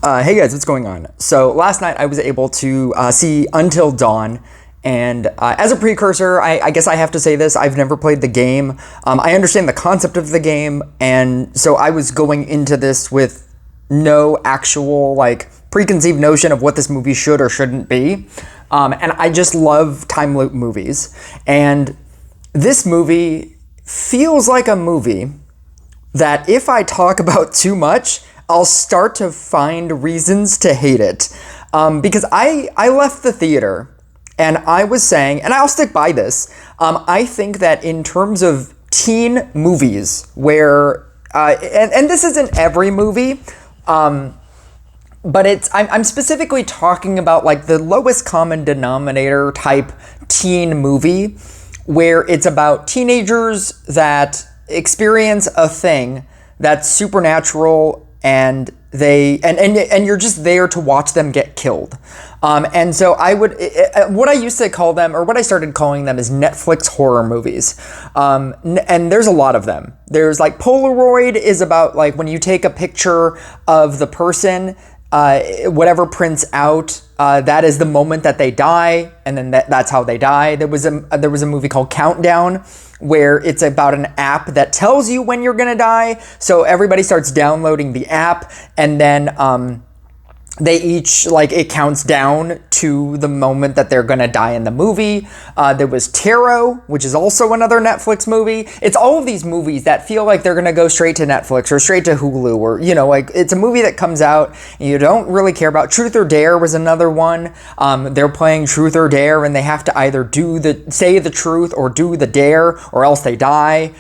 Hey guys, what's going on? So last night I was able to see Until Dawn, and as a precursor, I guess I have to say this: I've never played the game. I understand the concept of the game, and so I was going into this with no actual preconceived notion of what this movie should or shouldn't be. And I just love time loop movies, and this movie feels like a movie that if I talk about too much, I'll start to find reasons to hate it. Because I left the theater and I was saying, and I'll stick by this, I think that in terms of teen movies where, and this isn't every movie, but I'm specifically talking about like the lowest common denominator type teen movie where it's about teenagers that experience a thing that's supernatural and and you're just there to watch them get killed. And so what I used to call them, or what I started calling them, is Netflix horror movies. And there's a lot of them. There's like Polaroid is about like when you take a picture of the person, whatever prints out, that is the moment that they die, and then that's how they die. There was a movie called Countdown, where it's about an app that tells you when you're gonna die. So everybody starts downloading the app, and then they each, it counts down to the moment that they're gonna die in the movie. There was Tarot, which is also another Netflix movie. It's all of these movies that feel like they're gonna go straight to Netflix or straight to Hulu, or, it's a movie that comes out and you don't really care about. Truth or Dare was another one. They're playing Truth or Dare, and they have to either say the truth or do the dare, or else they die.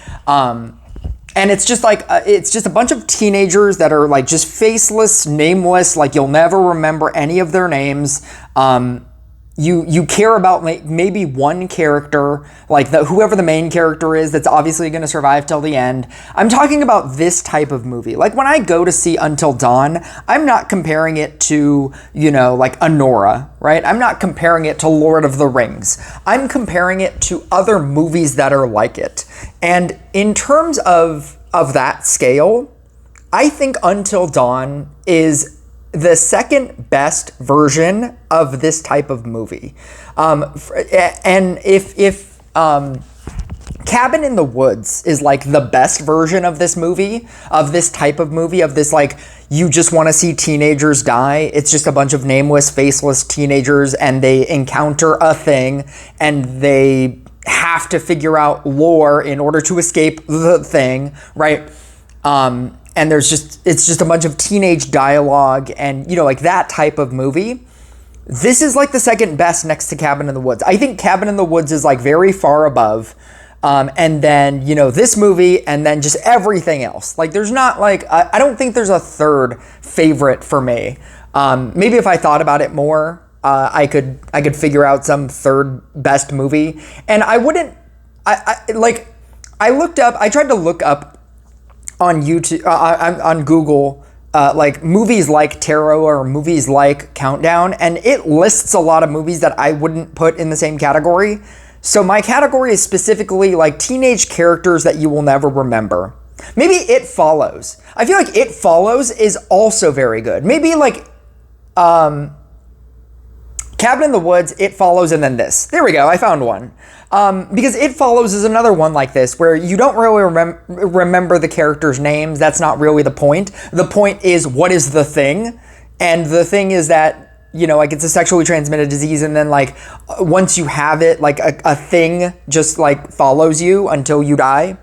And it's just it's just a bunch of teenagers that are like just faceless, nameless, like you'll never remember any of their names. You care about maybe one character, like whoever the main character is, that's obviously going to survive till the end. I'm talking about this type of movie. Like when I go to see Until Dawn, I'm not comparing it to, like Anora, right? I'm not comparing it to Lord of the Rings. I'm comparing it to other movies that are like it. And in terms of that scale, I think Until Dawn is the second best version of this type of movie. And if Cabin in the Woods is like the best version of this movie, of this type of movie, of this you just want to see teenagers die. It's just a bunch of nameless, faceless teenagers, and they encounter a thing, and they have to figure out lore in order to escape the thing, right? And it's just a bunch of teenage dialogue and, that type of movie. This is like the second best next to Cabin in the Woods. I think Cabin in the Woods is like very far above. And then, this movie, and then just everything else. Like there's not I don't think there's a third favorite for me. Maybe if I thought about it more, I could figure out some third best movie. And I wouldn't, I tried to look up on YouTube, on Google, movies like Tarot or movies like Countdown, and it lists a lot of movies that I wouldn't put in the same category. So my category is specifically like teenage characters that you will never remember. Maybe It Follows. I feel like It Follows is also very good. Maybe Cabin in the Woods, It Follows, and then this. There we go, I found one. Because It Follows is another one like this, where you don't really remember the characters' names. That's not really the point. The point is, what is the thing? And the thing is that, it's a sexually transmitted disease, and then once you have it, a thing just follows you until you die.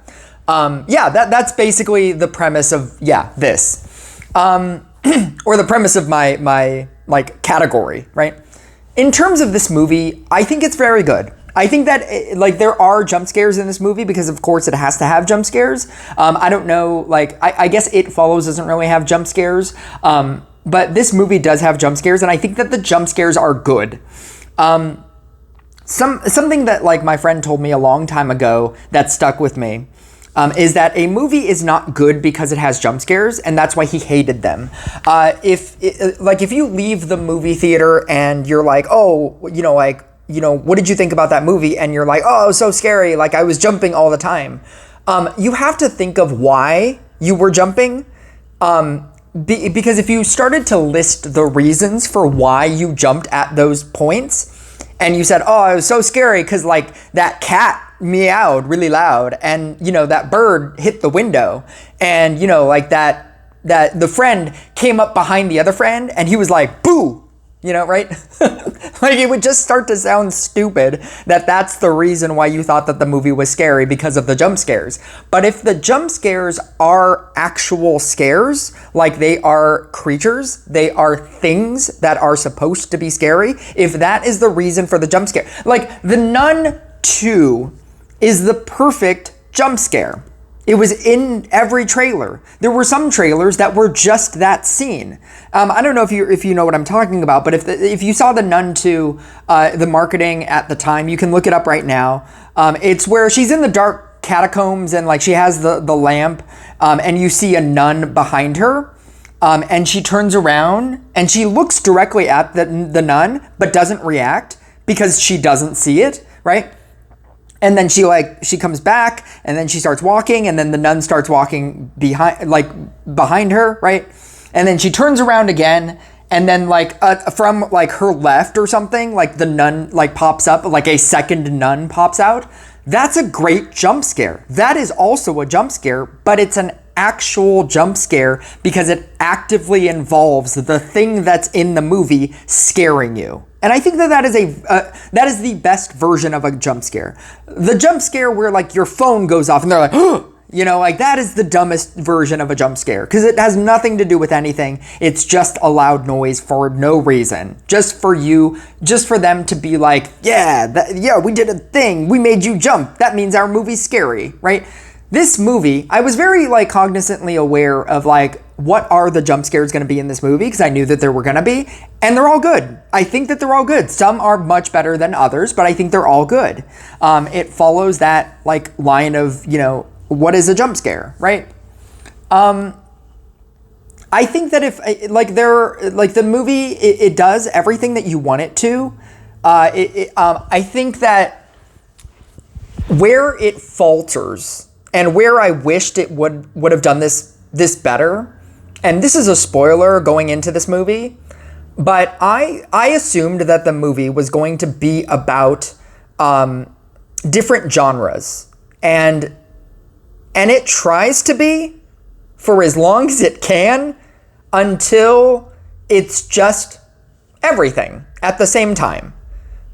That's basically the premise of, this. Or the premise of my category, right? In terms of this movie, I think it's very good. I think that there are jump scares in this movie because of course it has to have jump scares. I don't know, I guess It Follows doesn't really have jump scares, but this movie does have jump scares, and I think that the jump scares are good. Something that my friend told me a long time ago that stuck with me is that a movie is not good because it has jump scares, and that's why he hated them. If you leave the movie theater and you're like, oh, what did you think about that movie? And you're like, oh, it was so scary. I was jumping all the time. You have to think of why you were jumping. because if you started to list the reasons for why you jumped at those points, and you said, oh, it was so scary because like that cat meowed really loud, and you know that bird hit the window, and you know like that the friend came up behind the other friend and he was like, boo, you know, right? Like it would just start to sound stupid that's the reason why you thought that the movie was scary, because of the jump scares. But if the jump scares are actual scares, like they are creatures, they are things that are supposed to be scary, if that is the reason for the jump scare, like The Nun 2 is the perfect jump scare. It was in every trailer. There were some trailers that were just that scene. I don't know if you know what I'm talking about, but if you saw The Nun 2, the marketing at the time, you can look it up right now. It's where she's in the dark catacombs and like she has the lamp, and you see a nun behind her, and she turns around and she looks directly at the nun, but doesn't react because she doesn't see it, right? And then she comes back, and then she starts walking, and then the nun starts walking behind her, right? And then she turns around again, and then from like her left or something, like the nun like pops up, like a second nun pops out. That's a great jump scare. That is also a jump scare, but it's an actual jump scare because it actively involves the thing that's in the movie scaring you. And I think that is the best version of a jump scare. The jump scare where like your phone goes off and they're like, oh, you know, like that is the dumbest version of a jump scare because it has nothing to do with anything. It's just a loud noise for no reason. Just for them to be like, yeah, we did a thing. We made you jump. That means our movie's scary, right? This movie, I was very like cognizantly aware of like, what are the jump scares going to be in this movie? Because I knew that there were going to be, and they're all good. I think that they're all good. Some are much better than others, but I think they're all good. It follows that like line of, you know, what is a jump scare, right? I think that if like the movie, it does everything that you want it to. I think that where it falters and where I wished it would have done this better. And this is a spoiler going into this movie, but I assumed that the movie was going to be about different genres, and it tries to be for as long as it can until it's just everything at the same time.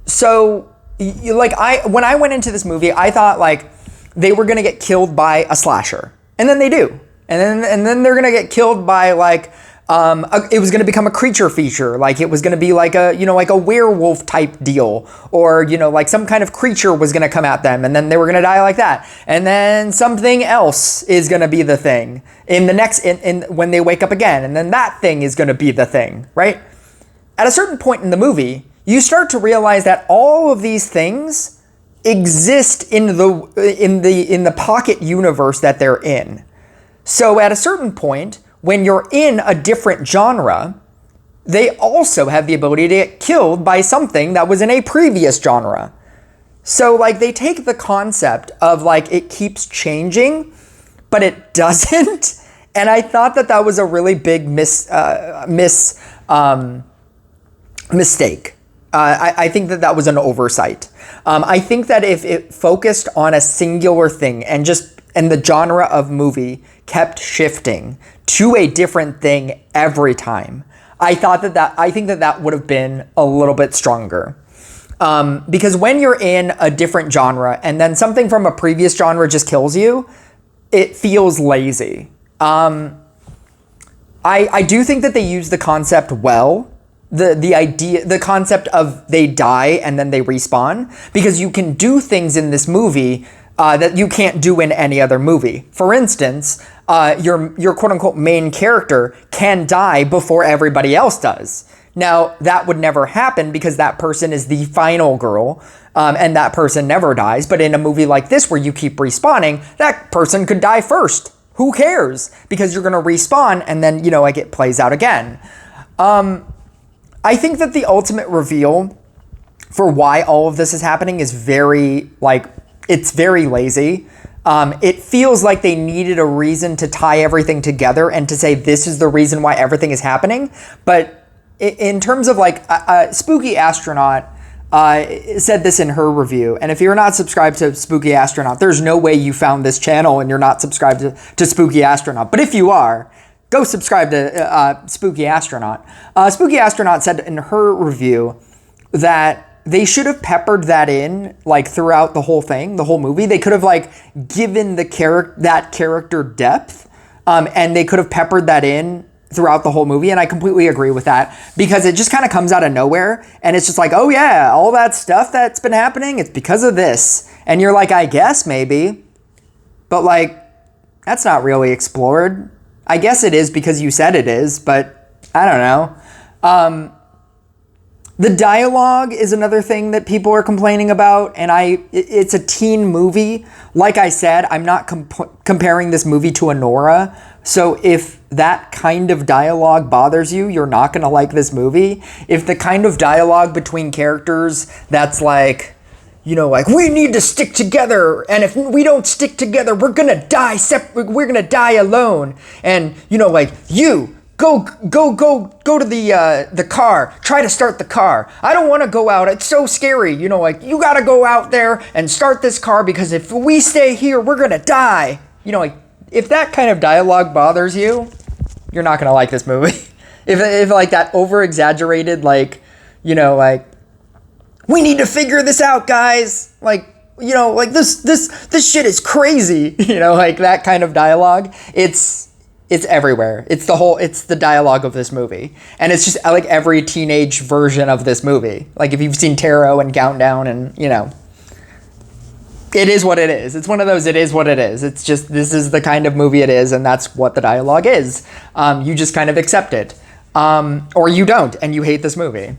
So, when I went into this movie, I thought like they were gonna get killed by a slasher, and then they do. And then they're gonna get killed by like it was gonna become a creature feature, like it was gonna be like a werewolf type deal, or you know like some kind of creature was gonna come at them, and then they were gonna die like that, and then something else is gonna be the thing in the next when they wake up again, and then that thing is gonna be the thing, right? At a certain point in the movie, you start to realize that all of these things exist in the pocket universe that they're in. So at a certain point, when you're in a different genre, they also have the ability to get killed by something that was in a previous genre. So like they take the concept of like it keeps changing, but it doesn't. And I thought that was a really big mistake. I think that was an oversight. I think that if it focused on a singular thing and the genre of movie kept shifting to a different thing every time, I think that would have been a little bit stronger. Because when you're in a different genre and then something from a previous genre just kills you, it feels lazy. I do think that they use the concept well. The concept of they die and then they respawn, because you can do things in this movie that you can't do in any other movie. For instance, your quote unquote main character can die before everybody else does. Now, that would never happen because that person is the final girl, and that person never dies. But in a movie like this where you keep respawning, that person could die first. Who cares? Because you're going to respawn and then, like it plays out again. I think that the ultimate reveal for why all of this is happening is very lazy. It feels like they needed a reason to tie everything together and to say this is the reason why everything is happening. But in terms of like Spooky Astronaut said this in her review, and if you're not subscribed to Spooky Astronaut, there's no way you found this channel and you're not subscribed to Spooky Astronaut. But if you are, go subscribe to Spooky Astronaut. Spooky Astronaut said in her review that they should have peppered that in like throughout the whole thing, the whole movie. They could have like given the character depth, and they could have peppered that in throughout the whole movie. And I completely agree with that, because it just kind of comes out of nowhere and it's just like, oh yeah, all that stuff that's been happening, it's because of this. And you're like, I guess maybe, but like, that's not really explored. I guess it is because you said it is, but I don't know. The dialogue is another thing that people are complaining about, and it's a teen movie. Like I said, I'm not comparing this movie to Anora, so if that kind of dialogue bothers you, you're not going to like this movie. If the kind of dialogue between characters that's like, you know, like, we need to stick together, and if we don't stick together, we're going to die we're going to die alone, and, you know, like, you... Go to the car. Try to start the car. I don't want to go out. It's so scary. You know, like, you got to go out there and start this car, because if we stay here, we're going to die. You know, like, if that kind of dialogue bothers you, you're not going to like this movie. if like that over-exaggerated, like, you know, like, we need to figure this out, guys. Like, you know, like, this shit is crazy. You know, like, that kind of dialogue. It's everywhere. It's the dialogue of this movie. And it's just like every teenage version of this movie. Like if you've seen Tarot and Countdown, and, you know, it is what it is. It's one of those, it is what it is. It's just, this is the kind of movie it is, and that's what the dialogue is. You just kind of accept it. Or you don't, and you hate this movie.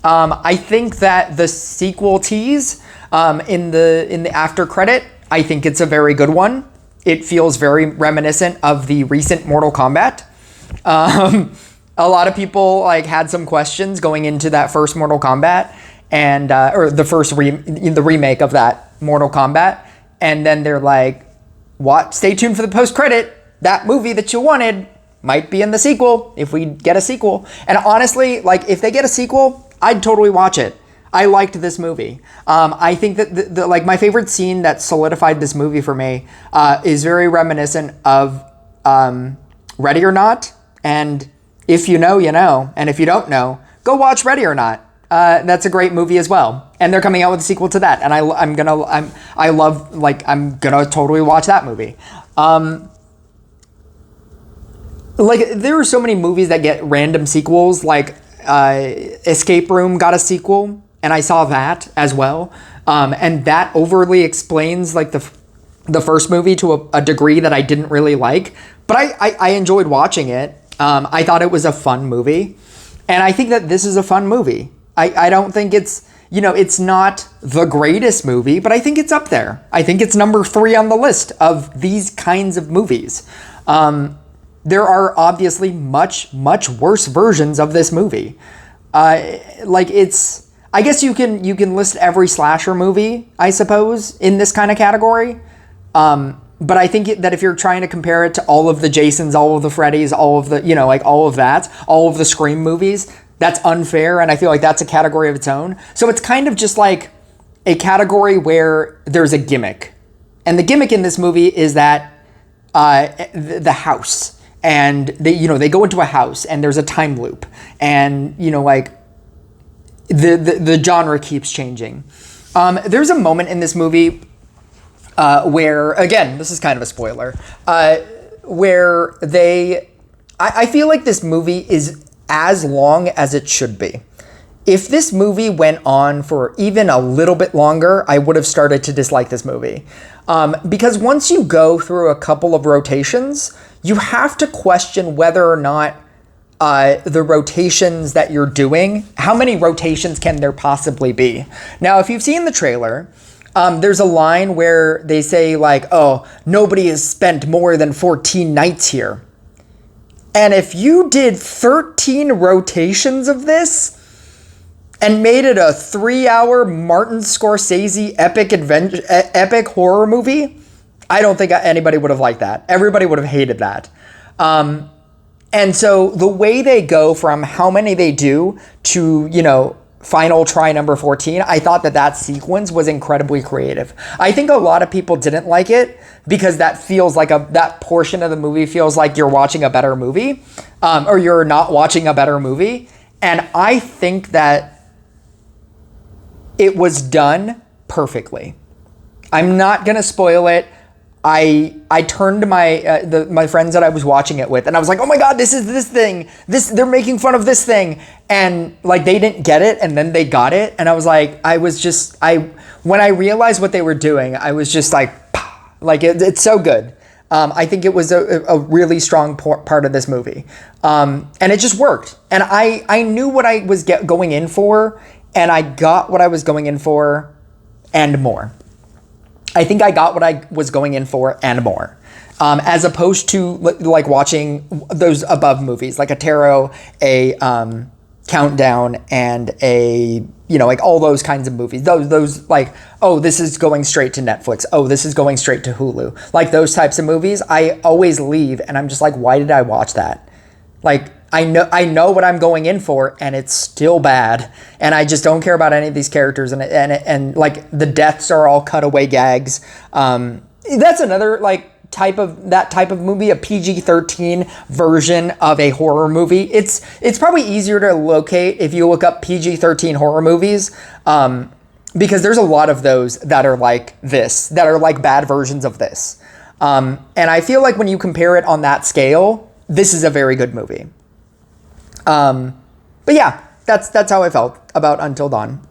I think that the sequel tease in the after credit, I think it's a very good one. It feels very reminiscent of the recent Mortal Kombat. A lot of people like had some questions going into that first Mortal Kombat, and or the first the remake of that Mortal Kombat, and then they're like, "What? Stay tuned for the post credit. That movie that you wanted might be in the sequel if we get a sequel." And honestly, like if they get a sequel, I'd totally watch it. I liked this movie. I think that the like my favorite scene that solidified this movie for me is very reminiscent of Ready or Not. And if you know, you know. And if you don't know, go watch Ready or Not. That's a great movie as well. And they're coming out with a sequel to that. And I'm gonna totally watch that movie. Like there are so many movies that get random sequels. Like Escape Room got a sequel. And I saw that as well. And that overly explains like the first movie to a degree that I didn't really like. But I enjoyed watching it. I thought it was a fun movie. And I think that this is a fun movie. I don't think it's, you know, it's not the greatest movie, but I think it's up there. I think it's number 3 on the list of these kinds of movies. There are obviously much, much worse versions of this movie. Like it's... I guess you can list every slasher movie, I suppose, in this kind of category. But I think that if you're trying to compare it to all of the Jasons, all of the Freddys, all of the, you know, like all of that, all of the Scream movies, that's unfair. And I feel like that's a category of its own. So it's kind of just like a category where there's a gimmick. And the gimmick in this movie is that the house. And they go into a house and there's a time loop. And, you know, like, the genre keeps changing. There's a moment in this movie where, again, this is kind of a spoiler, where I feel like this movie is as long as it should be. If this movie went on for even a little bit longer, I would have started to dislike this movie. Because once you go through a couple of rotations, you have to question whether or not the rotations that you're doing, how many rotations can there possibly be? Now, if you've seen the trailer, there's a line where they say like, oh, nobody has spent more than 14 nights here. And if you did 13 rotations of this and made it a 3-hour Martin Scorsese epic horror movie, I don't think anybody would have liked that. Everybody would have hated that. And so the way they go from how many they do to, final try number 14, I thought that sequence was incredibly creative. I think a lot of people didn't like it because that feels like that portion of the movie feels like you're watching a better movie, or you're not watching a better movie. And I think that it was done perfectly. I'm not going to spoil it. I turned to my friends that I was watching it with, and I was like, "Oh my God, this is this thing. They're making fun of this thing," and like they didn't get it, and then they got it, and I was like, when I realized what they were doing, I was just like, it's so good. I think it was a really strong part of this movie, and it just worked, and I knew what I was going in for, and I got what I was going in for, and more. I think I got what I was going in for and more, as opposed to like watching those above movies like a Tarot, a Countdown, and a like all those kinds of movies. Those like, oh, this is going straight to Netflix. Oh, this is going straight to Hulu. Like those types of movies, I always leave and I'm just like, why did I watch that? Like I know what I'm going in for, and it's still bad, and I just don't care about any of these characters, and like the deaths are all cutaway gags. That's another like type of movie, a PG-13 version of a horror movie. It's probably easier to locate if you look up PG-13 horror movies, because there's a lot of those that are like this, that are like bad versions of this. And I feel like when you compare it on that scale, this is a very good movie. But yeah, that's how I felt about Until Dawn.